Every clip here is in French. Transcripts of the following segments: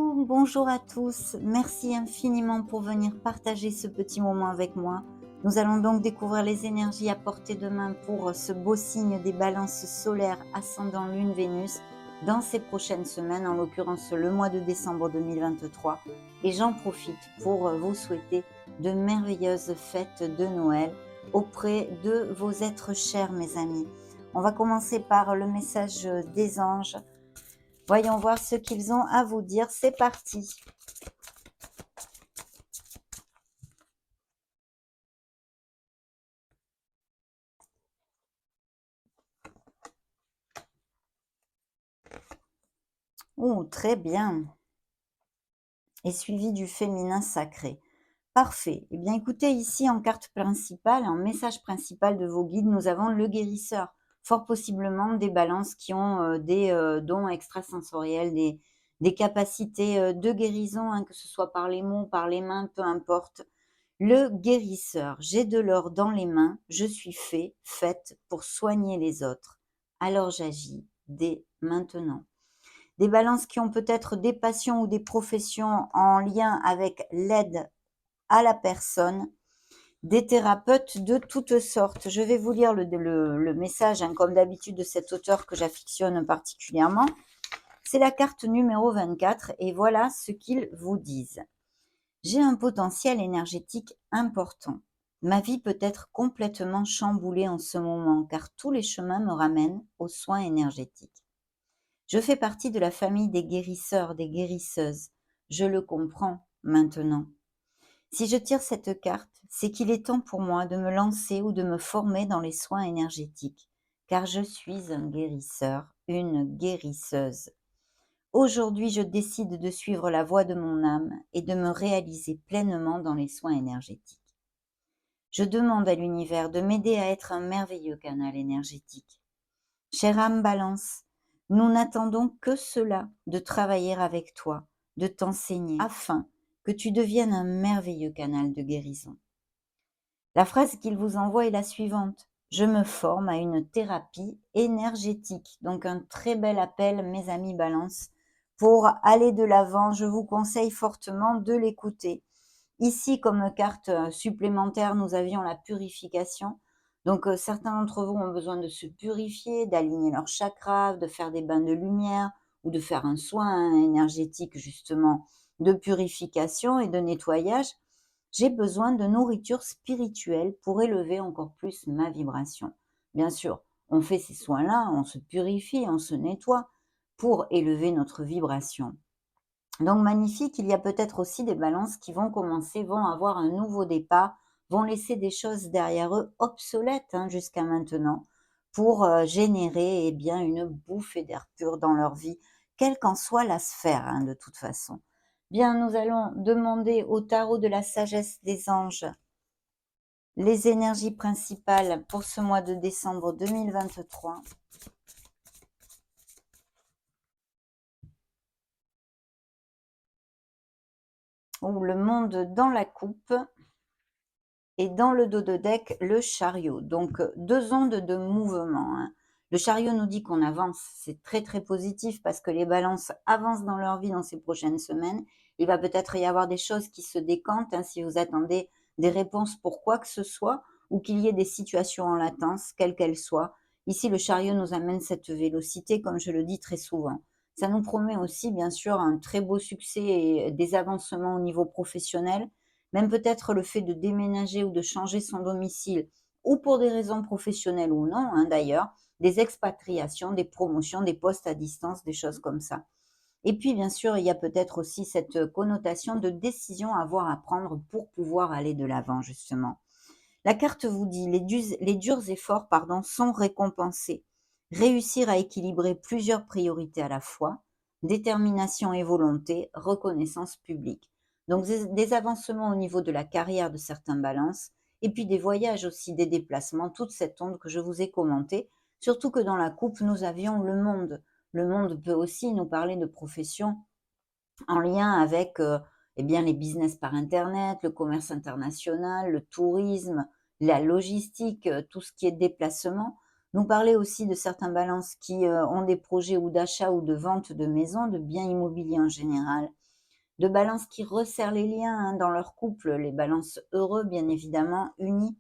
Coucou, bonjour à tous. Merci infiniment pour venir partager ce petit moment avec moi. Nous allons donc découvrir les énergies à portée de main pour ce beau signe des balances solaires ascendant Lune Vénus dans ces prochaines semaines, en l'occurrence le mois de décembre 2023. Et j'en profite pour vous souhaiter de merveilleuses fêtes de Noël auprès de vos êtres chers, mes amis. On va commencer par le message des anges. Voyons voir ce qu'ils ont à vous dire. C'est parti. Oh, très bien. Et suivi du féminin sacré. Parfait. Eh bien, écoutez, ici en carte principale, en message principal de vos guides, nous avons le guérisseur. Fort possiblement des balances qui ont des dons extrasensoriels, des capacités de guérison, hein, que ce soit par les mots, par les mains, peu importe. Le guérisseur, j'ai de l'or dans les mains, je suis faite pour soigner les autres. Alors j'agis dès maintenant. Des balances qui ont peut-être des passions ou des professions en lien avec l'aide à la personne, des thérapeutes de toutes sortes. Je vais vous lire le message, hein, comme d'habitude, de cet auteur que j'affectionne particulièrement. C'est la carte numéro 24 et voilà ce qu'ils vous disent. J'ai un potentiel énergétique important. Ma vie peut être complètement chamboulée en ce moment car tous les chemins me ramènent aux soins énergétiques. Je fais partie de la famille des guérisseurs, des guérisseuses. Je le comprends maintenant. Si je tire cette carte, c'est qu'il est temps pour moi de me lancer ou de me former dans les soins énergétiques, car je suis un guérisseur, une guérisseuse. Aujourd'hui, je décide de suivre la voie de mon âme et de me réaliser pleinement dans les soins énergétiques. Je demande à l'univers de m'aider à être un merveilleux canal énergétique. Chère âme Balance, nous n'attendons que cela, de travailler avec toi, de t'enseigner, afin que tu deviennes un merveilleux canal de guérison. La phrase qu'il vous envoie est la suivante. Je me forme à une thérapie énergétique. Donc un très bel appel, mes amis Balance, pour aller de l'avant. Je vous conseille fortement de l'écouter. Ici, comme carte supplémentaire, nous avions la purification. Donc certains d'entre vous ont besoin de se purifier, d'aligner leurs chakras, de faire des bains de lumière ou de faire un soin énergétique justement de purification et de nettoyage. J'ai besoin de nourriture spirituelle pour élever encore plus ma vibration. Bien sûr, on fait ces soins-là, on se purifie, on se nettoie pour élever notre vibration. Donc magnifique, il y a peut-être aussi des balances qui vont commencer, vont avoir un nouveau départ, vont laisser des choses derrière eux obsolètes, hein, jusqu'à maintenant, pour générer bien une bouffée d'air pur dans leur vie, quelle qu'en soit la sphère, hein, de toute façon. Bien, nous allons demander au tarot de la sagesse des anges les énergies principales pour ce mois de décembre 2023. Ou le monde dans la coupe. Et dans le dos de deck, le chariot. Donc, deux ondes de mouvement, hein. Le chariot nous dit qu'on avance. C'est très, très positif parce que les balances avancent dans leur vie dans ces prochaines semaines. Il va peut-être y avoir des choses qui se décantent, hein, si vous attendez des réponses pour quoi que ce soit ou qu'il y ait des situations en latence, quelles qu'elles soient. Ici, le chariot nous amène cette vélocité, comme je le dis très souvent. Ça nous promet aussi, bien sûr, un très beau succès et des avancements au niveau professionnel. Même peut-être le fait de déménager ou de changer son domicile, ou pour des raisons professionnelles ou non, hein, d'ailleurs, des expatriations, des promotions, des postes à distance, des choses comme ça. Et puis, bien sûr, il y a peut-être aussi cette connotation de décision à avoir à prendre pour pouvoir aller de l'avant, justement. La carte vous dit, les durs efforts, sont récompensés. Réussir à équilibrer plusieurs priorités à la fois, détermination et volonté, reconnaissance publique. Donc des avancements au niveau de la carrière de certains balances, et puis des voyages aussi, des déplacements, toute cette onde que je vous ai commentée. Surtout que dans la coupe, nous avions le monde. Le monde peut aussi nous parler de profession en lien avec les business par Internet, le commerce international, le tourisme, la logistique, tout ce qui est déplacement. Nous parler aussi de certains balances qui ont des projets ou d'achat ou de vente de maisons, de biens immobiliers en général. de balances qui resserrent les liens, hein, dans leur couple, les balances heureux, bien évidemment, unis,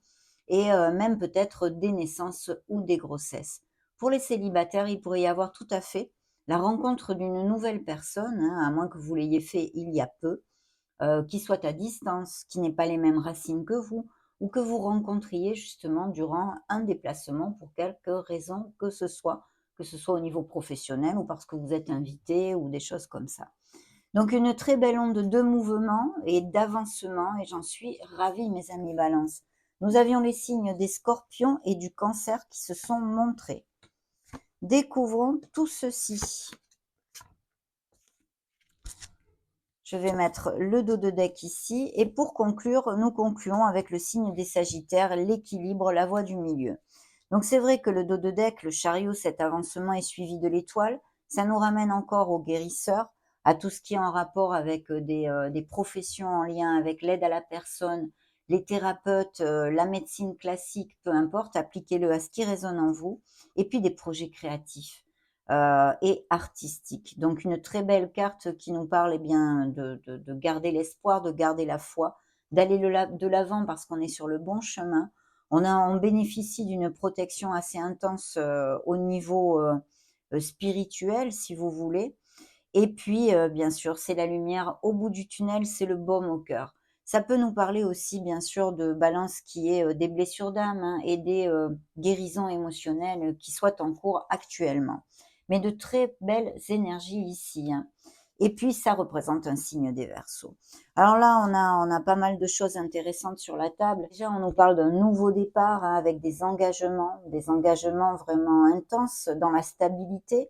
et même peut-être des naissances ou des grossesses. Pour les célibataires, il pourrait y avoir tout à fait la rencontre d'une nouvelle personne, hein, à moins que vous l'ayez fait il y a peu, qui soit à distance, qui n'ait pas les mêmes racines que vous, ou que vous rencontriez justement durant un déplacement pour quelque raison que ce soit au niveau professionnel ou parce que vous êtes invité ou des choses comme ça. Donc une très belle onde de mouvement et d'avancement et j'en suis ravie mes amis Balance. Nous avions les signes des Scorpions et du Cancer qui se sont montrés. Découvrons tout ceci. Je vais mettre le dos de deck ici et pour conclure, nous concluons avec le signe des Sagittaires, l'équilibre, la voie du milieu. Donc c'est vrai que le dos de deck, le chariot, cet avancement est suivi de l'étoile. Ça nous ramène encore aux guérisseurs, à tout ce qui est en rapport avec des professions en lien avec l'aide à la personne, les thérapeutes, la médecine classique, peu importe, appliquez-le à ce qui résonne en vous, et puis des projets créatifs et artistique. Donc une très belle carte qui nous parle eh bien, de garder l'espoir, de garder la foi, d'aller de l'avant parce qu'on est sur le bon chemin. On bénéficie d'une protection assez intense au niveau spirituel, si vous voulez. Et puis, bien sûr, c'est la lumière au bout du tunnel, c'est le baume au cœur. Ça peut nous parler aussi, bien sûr, de Balance qui est des blessures d'âme, hein, et des guérisons émotionnelles qui soient en cours actuellement. Mais de très belles énergies ici, hein. Et puis, ça représente un signe des Verseaux. Alors là, on a pas mal de choses intéressantes sur la table. Déjà, on nous parle d'un nouveau départ, hein, avec des engagements vraiment intenses dans la stabilité,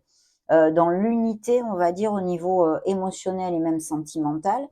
dans l'unité, on va dire, au niveau émotionnel et même sentimental,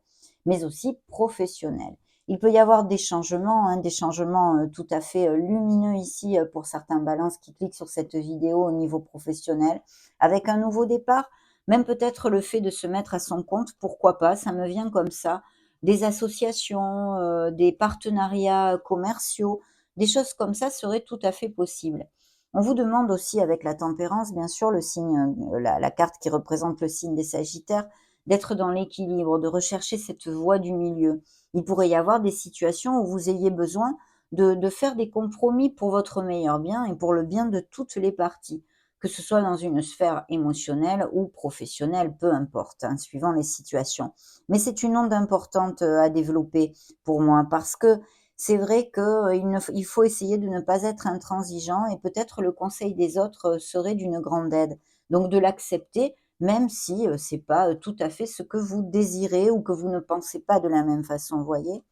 mais aussi professionnel. Il peut y avoir des changements, hein, des changements tout à fait lumineux ici pour certains balances qui cliquent sur cette vidéo au niveau professionnel, avec un nouveau départ, même peut-être le fait de se mettre à son compte, pourquoi pas, ça me vient comme ça, des associations, des partenariats commerciaux, des choses comme ça seraient tout à fait possibles. On vous demande aussi avec la tempérance, bien sûr, le signe, la carte qui représente le signe des Sagittaires, d'être dans l'équilibre, de rechercher cette voie du milieu. Il pourrait y avoir des situations où vous ayez besoin de faire des compromis pour votre meilleur bien et pour le bien de toutes les parties, que ce soit dans une sphère émotionnelle ou professionnelle, peu importe, hein, suivant les situations. Mais c'est une onde importante à développer pour moi parce que c'est vrai qu'il faut essayer de ne pas être intransigeant et peut-être le conseil des autres serait d'une grande aide. Donc de l'accepter, même si c'est pas tout à fait ce que vous désirez ou que vous ne pensez pas de la même façon, voyez.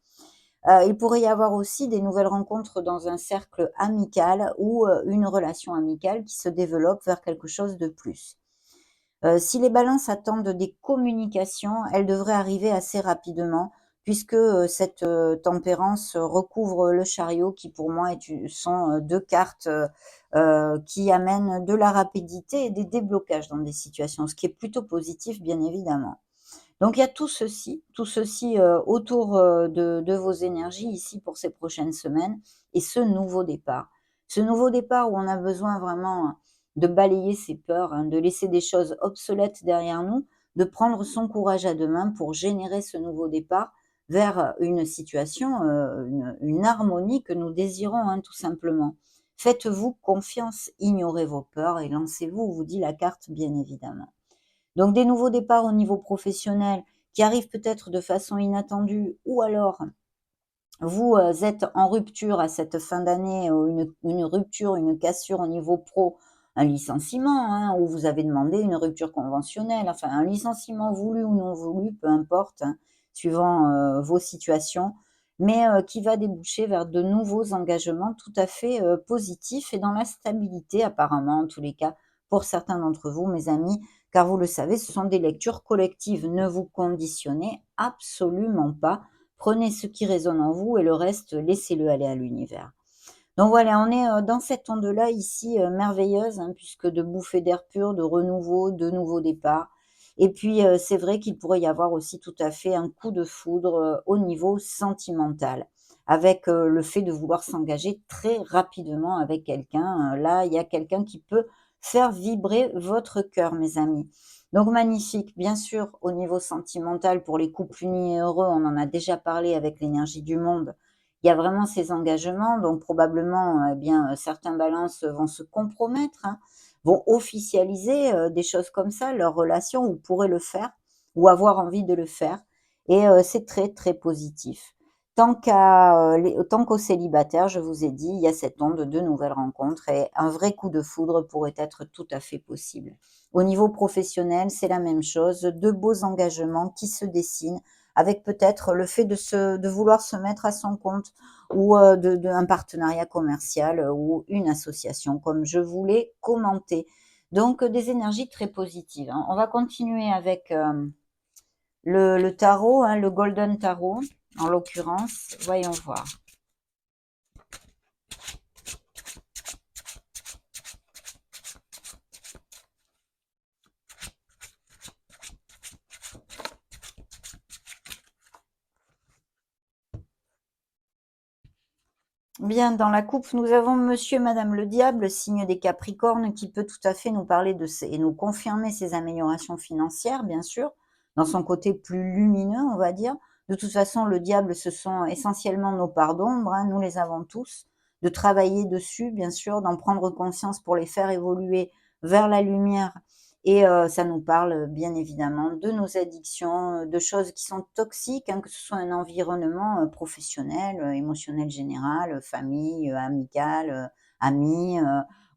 Il pourrait y avoir aussi des nouvelles rencontres dans un cercle amical ou une relation amicale qui se développe vers quelque chose de plus. Si les balances attendent des communications, elles devraient arriver assez rapidement puisque, cette, tempérance recouvre le chariot qui pour moi sont, 2 cartes, qui amènent de la rapidité et des déblocages dans des situations, ce qui est plutôt positif bien évidemment. Donc il y a tout ceci, autour, de vos énergies ici pour ces prochaines semaines et ce nouveau départ. Ce nouveau départ où on a besoin vraiment de balayer ses peurs, hein, de laisser des choses obsolètes derrière nous, de prendre son courage à 2 mains pour générer ce nouveau départ vers une situation, une harmonie que nous désirons, hein, tout simplement. Faites-vous confiance, ignorez vos peurs et lancez-vous, vous dit la carte bien évidemment. Donc des nouveaux départs au niveau professionnel qui arrivent peut-être de façon inattendue ou alors vous, êtes en rupture à cette fin d'année, une rupture, une cassure au niveau pro, un licenciement, hein, ou vous avez demandé une rupture conventionnelle, enfin un licenciement voulu ou non voulu, peu importe, hein, suivant, vos situations, mais qui va déboucher vers de nouveaux engagements tout à fait, positifs et dans la stabilité apparemment, en tous les cas, pour certains d'entre vous, mes amis, car vous le savez, ce sont des lectures collectives. Ne vous conditionnez absolument pas. Prenez ce qui résonne en vous et le reste, laissez-le aller à l'univers. Donc voilà, on est dans cette onde-là ici merveilleuse, hein, puisque de bouffées d'air pur, de renouveau, de nouveaux départs. Et puis c'est vrai qu'il pourrait y avoir aussi tout à fait un coup de foudre au niveau sentimental, avec le fait de vouloir s'engager très rapidement avec quelqu'un. Là, il y a quelqu'un qui peut faire vibrer votre cœur, mes amis. Donc magnifique, bien sûr, au niveau sentimental, pour les couples unis et heureux, on en a déjà parlé avec l'énergie du monde. Il y a vraiment ces engagements, donc probablement, eh bien, certains balances vont se compromettre, hein, vont officialiser, des choses comme ça, leur relation, ou pourraient le faire, ou avoir envie de le faire, et c'est très, très positif. Tant qu'aux célibataires, je vous ai dit, il y a cette onde de nouvelles rencontres, et un vrai coup de foudre pourrait être tout à fait possible. Au niveau professionnel, c'est la même chose, de beaux engagements qui se dessinent, avec peut-être le fait de vouloir se mettre à son compte, ou un partenariat commercial, ou une association, comme je vous l'ai commenté. Donc des énergies très positives, hein. On va continuer avec, le tarot, hein, le Golden Tarot, en l'occurrence. Voyons voir. Bien, dans la coupe, nous avons Monsieur et Madame le Diable, signe des Capricornes, qui peut tout à fait nous parler et nous confirmer ses améliorations financières, bien sûr, dans son côté plus lumineux, on va dire. De toute façon, le diable, ce sont essentiellement nos parts d'ombre, hein, nous les avons tous. De travailler dessus, bien sûr, d'en prendre conscience pour les faire évoluer vers la lumière. Et ça nous parle, bien évidemment, de nos addictions, de choses qui sont toxiques, hein, que ce soit un environnement, professionnel, émotionnel général, famille, amicale, amis,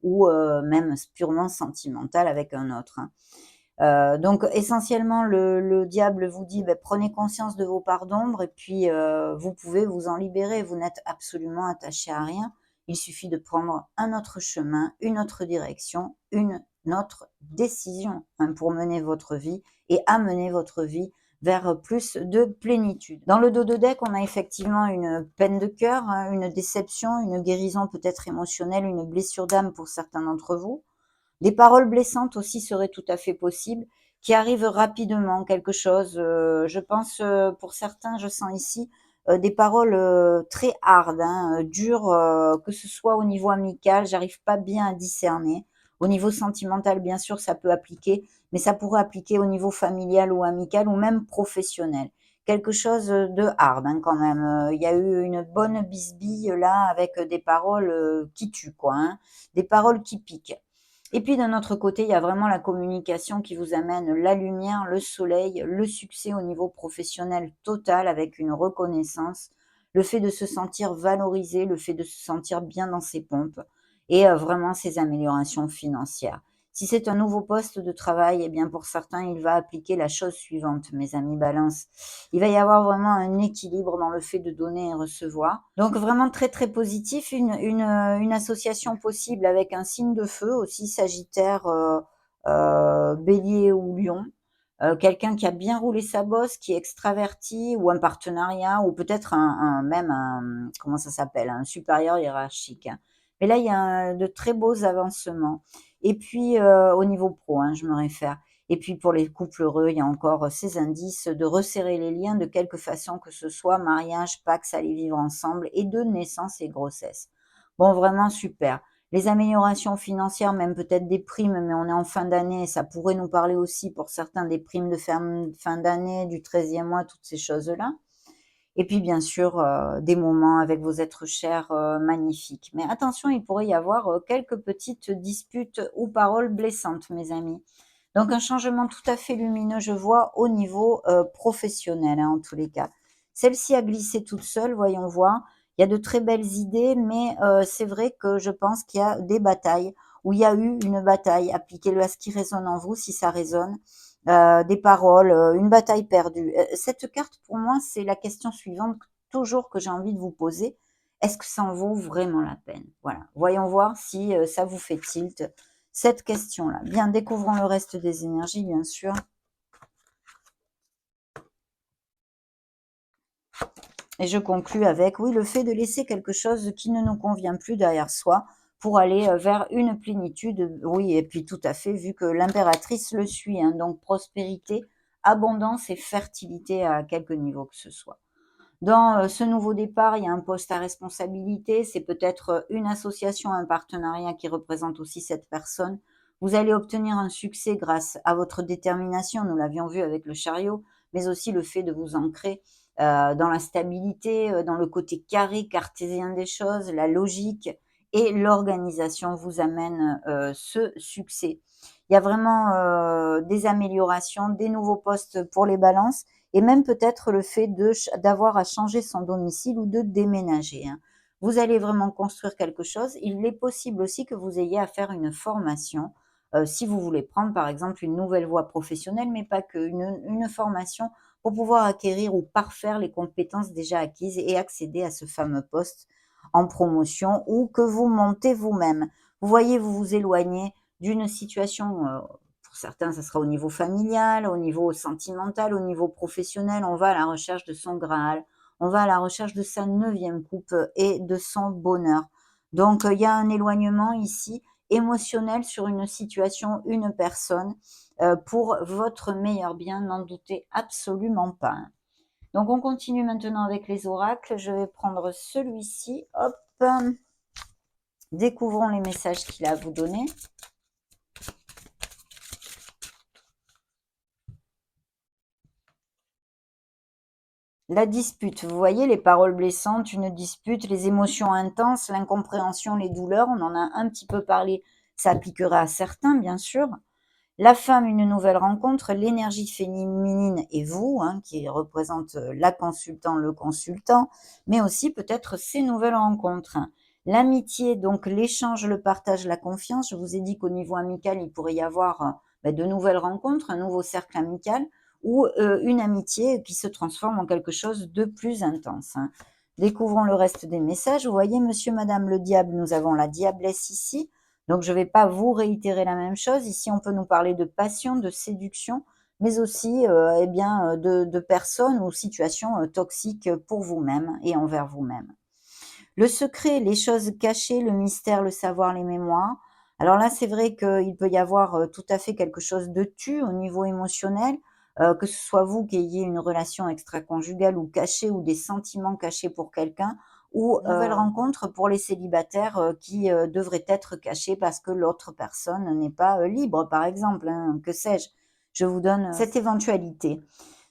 ou même purement sentimental avec un autre, hein. Donc essentiellement, le diable vous dit: «Beh, prenez conscience de vos parts d'ombre, et puis, vous pouvez vous en libérer. Vous n'êtes absolument attaché à rien. Il suffit de prendre un autre chemin, une autre direction, une autre décision, hein, pour mener votre vie et amener votre vie vers plus de plénitude». Dans le dos de deck, on a effectivement une peine de cœur, hein, une déception, une guérison peut-être émotionnelle, une blessure d'âme pour certains d'entre vous. Des paroles blessantes aussi seraient tout à fait possibles, qui arrivent rapidement, quelque chose, je pense, pour certains, je sens ici, des paroles, très hard, hein, dures, que ce soit au niveau amical, j'arrive pas bien à discerner. Au niveau sentimental, bien sûr, ça peut appliquer, mais ça pourrait appliquer au niveau familial ou amical, ou même professionnel. Quelque chose, de hard, hein, quand même, il y a eu une bonne bisbille, là, avec, des paroles, qui tuent, quoi, hein, des paroles qui piquent. Et puis d'un autre côté, il y a vraiment la communication qui vous amène la lumière, le soleil, le succès au niveau professionnel total, avec une reconnaissance, le fait de se sentir valorisé, le fait de se sentir bien dans ses pompes, et vraiment ces améliorations financières. Si c'est un nouveau poste de travail, eh bien pour certains, il va appliquer la chose suivante, mes amis Balance. Il va y avoir vraiment un équilibre dans le fait de donner et recevoir. Donc vraiment très, très positif. Une association possible avec un signe de feu aussi, Sagittaire, Bélier ou Lion. Quelqu'un qui a bien roulé sa bosse, qui est extraverti, ou un partenariat, ou peut-être comment ça s'appelle? Un supérieur hiérarchique, hein. Mais là, il y a de très beaux avancements. Et puis, au niveau pro, hein, je me réfère. Et puis pour les couples heureux, il y a encore ces indices de resserrer les liens de quelque façon que ce soit, mariage, pax, aller vivre ensemble, et de naissance et grossesse. Bon, vraiment super. Les améliorations financières, même peut-être des primes, mais on est en fin d'année, ça pourrait nous parler aussi pour certains des primes de fin d'année, du 13e mois, toutes ces choses-là. Et puis bien sûr, des moments avec vos êtres chers, magnifiques. Mais attention, il pourrait y avoir, quelques petites disputes ou paroles blessantes, mes amis. Donc un changement tout à fait lumineux, je vois, au niveau, professionnel, hein, en tous les cas. Celle-ci a glissé toute seule, voyons voir. Il y a de très belles idées, mais c'est vrai que je pense qu'il y a des batailles, où il y a eu une bataille. Appliquez-le à ce qui résonne en vous, si ça résonne. Des paroles, une bataille perdue. Cette carte, pour moi, c'est la question suivante, toujours, que j'ai envie de vous poser. Est-ce que ça en vaut vraiment la peine? Voilà. Voyons voir si, ça vous fait tilt, cette question-là. Bien, découvrons le reste des énergies, bien sûr. Et je conclus avec, oui, le fait de laisser quelque chose qui ne nous convient plus derrière soi, pour aller, vers une plénitude. Oui, et puis tout à fait, vu que l'impératrice le suit, hein, donc prospérité, abondance et fertilité à quelque niveau que ce soit. Dans, ce nouveau départ, il y a un poste à responsabilité, c'est peut-être, une association, un partenariat qui représente aussi cette personne. Vous allez obtenir un succès grâce à votre détermination, nous l'avions vu avec le chariot, mais aussi le fait de vous ancrer dans la stabilité, dans le côté carré, cartésien des choses, la logique et l'organisation vous amène ce succès. Il y a vraiment des améliorations, des nouveaux postes pour les balances et même peut-être le fait d'avoir à changer son domicile ou de déménager, hein. Vous allez vraiment construire quelque chose. Il est possible aussi que vous ayez à faire une formation, si vous voulez prendre par exemple une nouvelle voie professionnelle, mais pas que, une formation pour pouvoir acquérir ou parfaire les compétences déjà acquises et accéder à ce fameux poste en promotion ou que vous montez vous-même. Vous voyez, vous vous éloignez d'une situation, pour certains, ça sera au niveau familial, au niveau sentimental, au niveau professionnel. On va à la recherche de son Graal, on va à la recherche de sa neuvième coupe et de son bonheur. Donc, il y a un éloignement ici émotionnel sur une situation, une personne, pour votre meilleur bien, n'en doutez absolument pas, hein. Donc, on continue maintenant avec les oracles. Je vais prendre celui-ci. Hop. Découvrons les messages qu'il a à vous donner. La dispute, vous voyez les paroles blessantes, une dispute, les émotions intenses, l'incompréhension, les douleurs, on en a un petit peu parlé, ça appliquera à certains bien sûr. La femme, une nouvelle rencontre, l'énergie féminine et vous, hein, qui représente la consultant, le consultant, mais aussi peut-être ces nouvelles rencontres. L'amitié, donc l'échange, le partage, la confiance. Je vous ai dit qu'au niveau amical, il pourrait y avoir de nouvelles rencontres, un nouveau cercle amical ou une amitié qui se transforme en quelque chose de plus intense, hein. Découvrons le reste des messages. Vous voyez, monsieur, madame, le diable, nous avons la diablesse ici. Donc, je ne vais pas vous réitérer la même chose. Ici, on peut nous parler de passion, de séduction, mais aussi eh bien, de personnes ou situations toxiques pour vous-même et envers vous-même. Le secret, les choses cachées, le mystère, le savoir, les mémoires. Alors là, c'est vrai qu'il peut y avoir tout à fait quelque chose de tu au niveau émotionnel, que ce soit vous qui ayez une relation extra-conjugale ou cachée ou des sentiments cachés pour quelqu'un, ou nouvelle rencontre pour les célibataires qui devraient être cachés parce que l'autre personne n'est pas libre, par exemple, hein, que sais-je. Je vous donne cette éventualité.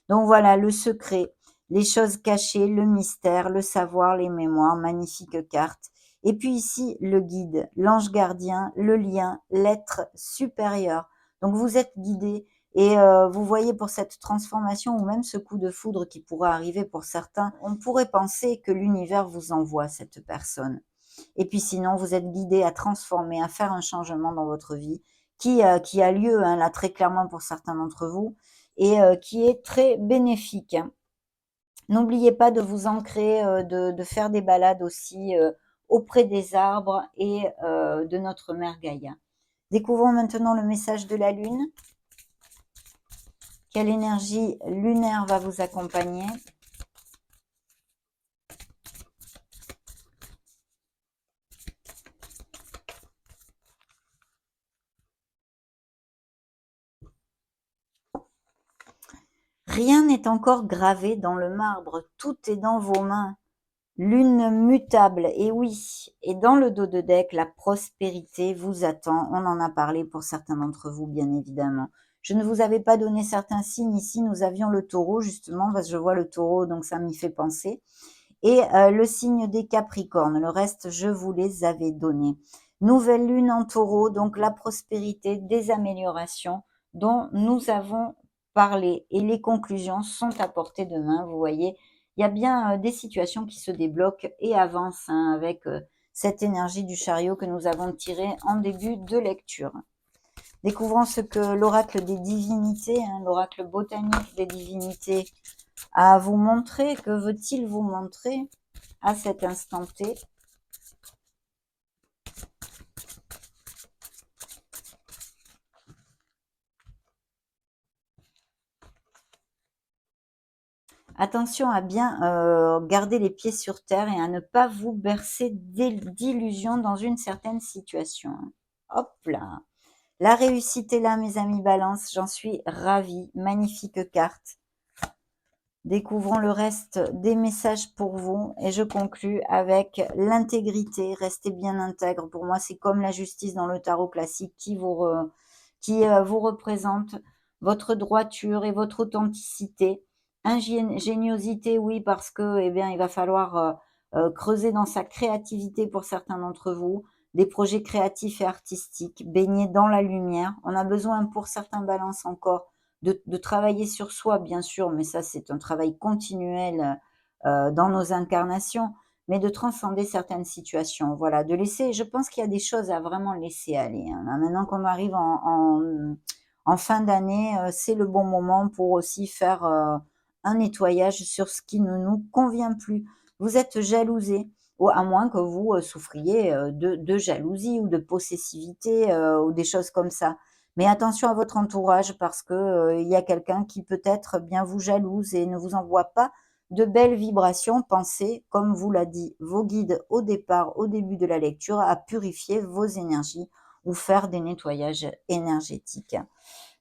Donc voilà, le secret, les choses cachées, le mystère, le savoir, les mémoires, magnifique carte. Et puis ici, le guide, l'ange gardien, le lien, l'être supérieur. Donc vous êtes guidé et vous voyez pour cette transformation ou même ce coup de foudre qui pourrait arriver pour certains, on pourrait penser que l'univers vous envoie cette personne. Et puis sinon, vous êtes guidé à transformer, à faire un changement dans votre vie qui a lieu hein, là très clairement pour certains d'entre vous et qui est très bénéfique, hein. N'oubliez pas de vous ancrer, de faire des balades aussi auprès des arbres et de notre mère Gaïa. Découvrons maintenant le message de la Lune. Quelle énergie lunaire va vous accompagner? Rien n'est encore gravé dans le marbre, tout est dans vos mains. Lune mutable, et oui, et dans le dos de deck, la prospérité vous attend. On en a parlé pour certains d'entre vous, bien évidemment. Je ne vous avais pas donné certains signes ici. Nous avions le taureau, justement, parce que je vois le taureau, donc ça m'y fait penser. Et le signe des Capricornes. Le reste, je vous les avais donnés. Nouvelle lune en taureau, donc la prospérité, des améliorations dont nous avons parlé. Et les conclusions sont à portée de main, vous voyez. Il y a bien des situations qui se débloquent et avancent hein, avec cette énergie du chariot que nous avons tirée en début de lecture. Découvrons ce que l'oracle des divinités, hein, l'oracle botanique des divinités, a à vous montrer. Que veut-il vous montrer à cet instant T? Attention à bien garder les pieds sur terre et à ne pas vous bercer d'illusions dans une certaine situation. Hop là. La réussite est là, mes amis Balance. J'en suis ravie. Magnifique carte. Découvrons le reste des messages pour vous et je conclus avec l'intégrité. Restez bien intègre. Pour moi, c'est comme la justice dans le tarot classique qui vous représente votre droiture et votre authenticité. Ingéniosité, oui, parce que, eh bien, il va falloir creuser dans sa créativité pour certains d'entre vous, des projets créatifs et artistiques, baigner dans la lumière. On a besoin pour certains balances encore de travailler sur soi, bien sûr, mais ça, c'est un travail continuel dans nos incarnations, mais de transcender certaines situations. Voilà, de laisser, je pense qu'il y a des choses à vraiment laisser aller, hein. Là, maintenant qu'on arrive en fin d'année, c'est le bon moment pour aussi faire un nettoyage sur ce qui ne nous convient plus. Vous êtes jalousé, ou à moins que vous souffriez de jalousie ou de possessivité ou des choses comme ça. Mais attention à votre entourage parce que, il y a quelqu'un qui peut-être bien vous jalouse et ne vous envoie pas de belles vibrations. Pensez, comme vous l'a dit vos guides au départ, au début de la lecture, à purifier vos énergies ou faire des nettoyages énergétiques.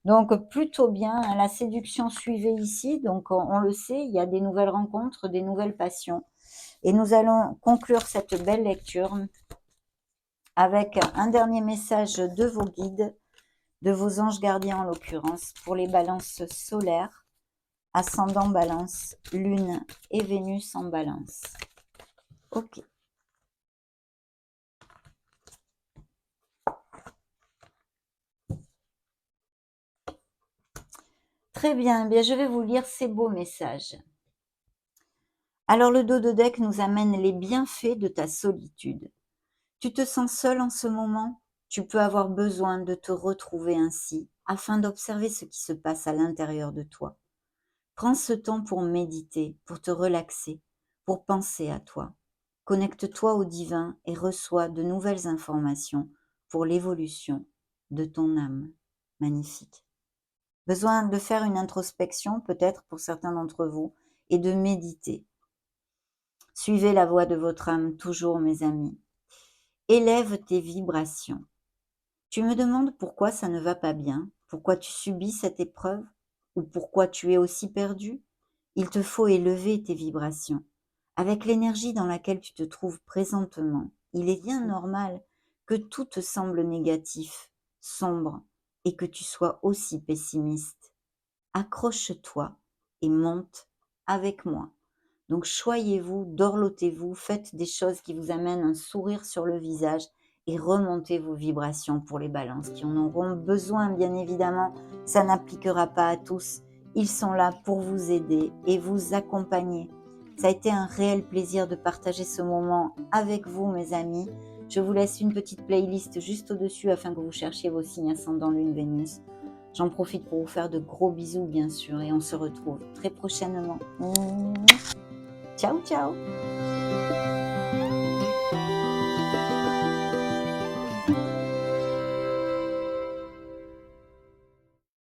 Donc plutôt bien, hein, la séduction suivait ici, donc on le sait, il y a des nouvelles rencontres, des nouvelles passions. Et nous allons conclure cette belle lecture avec un dernier message de vos guides, de vos anges gardiens en l'occurrence, pour les balances solaires, ascendant balance, lune et Vénus en balance. Ok. Très bien, eh bien, je vais vous lire ces beaux messages. Alors le dos de deck nous amène les bienfaits de ta solitude. Tu te sens seul en ce moment? Tu peux avoir besoin de te retrouver ainsi, afin d'observer ce qui se passe à l'intérieur de toi. Prends ce temps pour méditer, pour te relaxer, pour penser à toi. Connecte-toi au divin et reçois de nouvelles informations pour l'évolution de ton âme. Magnifique. Besoin de faire une introspection, peut-être pour certains d'entre vous, et de méditer. Suivez la voix de votre âme toujours, mes amis. Élève tes vibrations. Tu me demandes pourquoi ça ne va pas bien, pourquoi tu subis cette épreuve, ou pourquoi tu es aussi perdu? Il te faut élever tes vibrations. Avec l'énergie dans laquelle tu te trouves présentement, il est bien normal que tout te semble négatif, sombre, et que tu sois aussi pessimiste. Accroche-toi et monte avec moi. Donc choyez-vous, dorlotez-vous, faites des choses qui vous amènent un sourire sur le visage et remontez vos vibrations pour les balances qui en auront besoin, bien évidemment. Ça n'appliquera pas à tous. Ils sont là pour vous aider et vous accompagner. Ça a été un réel plaisir de partager ce moment avec vous, mes amis. Je vous laisse une petite playlist juste au-dessus afin que vous cherchiez vos signes ascendant Lune Vénus. J'en profite pour vous faire de gros bisous, bien sûr, et on se retrouve très prochainement. Ciao, ciao!